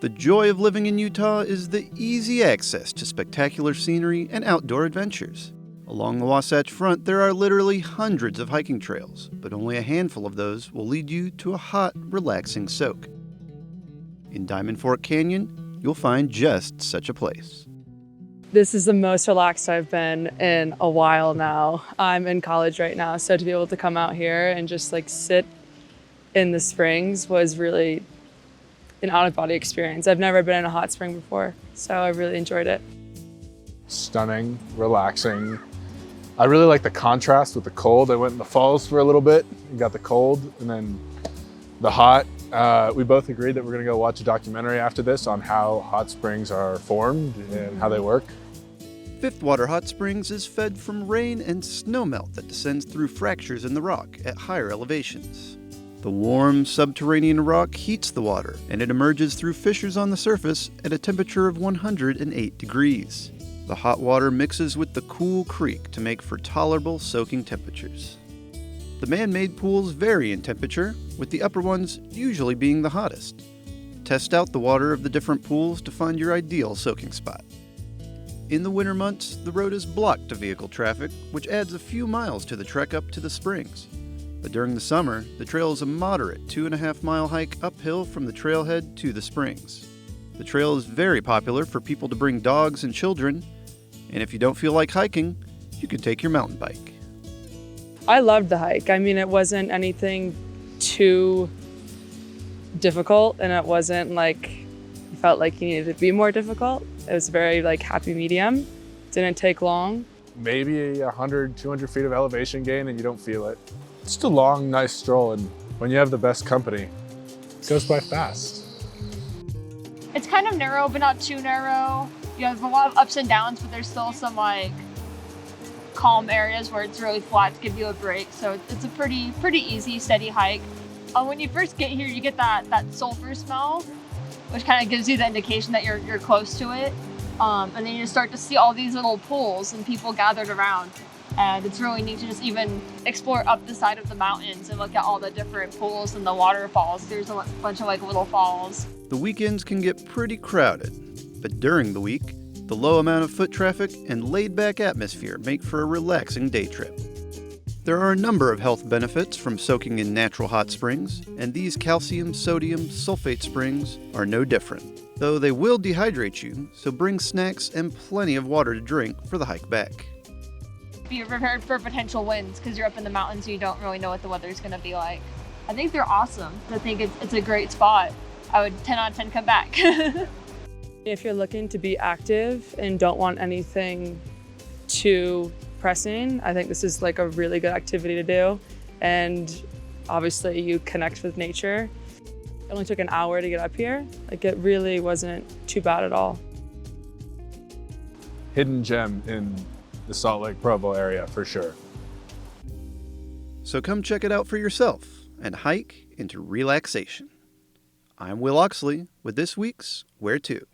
The joy of living in Utah is the easy access to spectacular scenery and outdoor adventures. Along the Wasatch Front, there are literally hundreds of hiking trails, but only a handful of those will lead you to a hot, relaxing soak. In Diamond Fork Canyon, you'll find just such a place. This is the most relaxed I've been in a while now. I'm in college right now, so to be able to come out here and just sit in the springs was really an out-of-body experience. I've never been in a hot spring before, so I really enjoyed it. Stunning, relaxing. I really like the contrast with the cold. I went in the falls for a little bit and got the cold and then the hot. We both agreed that we're gonna go watch a documentary after this on how hot springs are formed and how they work. Fifth Water Hot Springs is fed from rain and snowmelt that descends through fractures in the rock at higher elevations. The warm, subterranean rock heats the water, and it emerges through fissures on the surface at a temperature of 108 degrees. The hot water mixes with the cool creek to make for tolerable soaking temperatures. The man-made pools vary in temperature, with the upper ones usually being the hottest. Test out the water of the different pools to find your ideal soaking spot. In the winter months, the road is blocked to vehicle traffic, which adds a few miles to the trek up to the springs. But during the summer, the trail is a moderate 2.5-mile hike uphill from the trailhead to the springs. The trail is very popular for people to bring dogs and children, and if you don't feel like hiking, you can take your mountain bike. I loved the hike. I mean, it wasn't anything too difficult, and it wasn't you felt like you needed to be more difficult. It was very happy medium. Didn't take long. Maybe 100, 200 feet of elevation gain and you don't feel it. It's just a long, nice stroll, and when you have the best company, it goes by fast. It's kind of narrow, but not too narrow. You have a lot of ups and downs, but there's still some calm areas where it's really flat to give you a break. So it's a pretty easy, steady hike. When you first get here, you get that sulfur smell, which kind of gives you the indication that you're close to it. And then you start to see all these little pools and people gathered around. And it's really neat to just even explore up the side of the mountains and look at all the different pools and the waterfalls. There's a bunch of little falls. The weekends can get pretty crowded, but during the week, the low amount of foot traffic and laid-back atmosphere make for a relaxing day trip. There are a number of health benefits from soaking in natural hot springs, and these calcium, sodium, sulfate springs are no different. Though they will dehydrate you, so bring snacks and plenty of water to drink for the hike back. Be prepared for potential winds because you're up in the mountains and you don't really know what the weather's going to be like. I think they're awesome. I think it's a great spot. I would 10 out of 10 come back. If you're looking to be active and don't want anything too pressing, I think this is a really good activity to do. And obviously you connect with nature. It only took an hour to get up here. It really wasn't too bad at all. Hidden gem in the Salt Lake Provo area for sure. So come check it out for yourself and hike into relaxation. I'm Will Oxley with this week's Where To.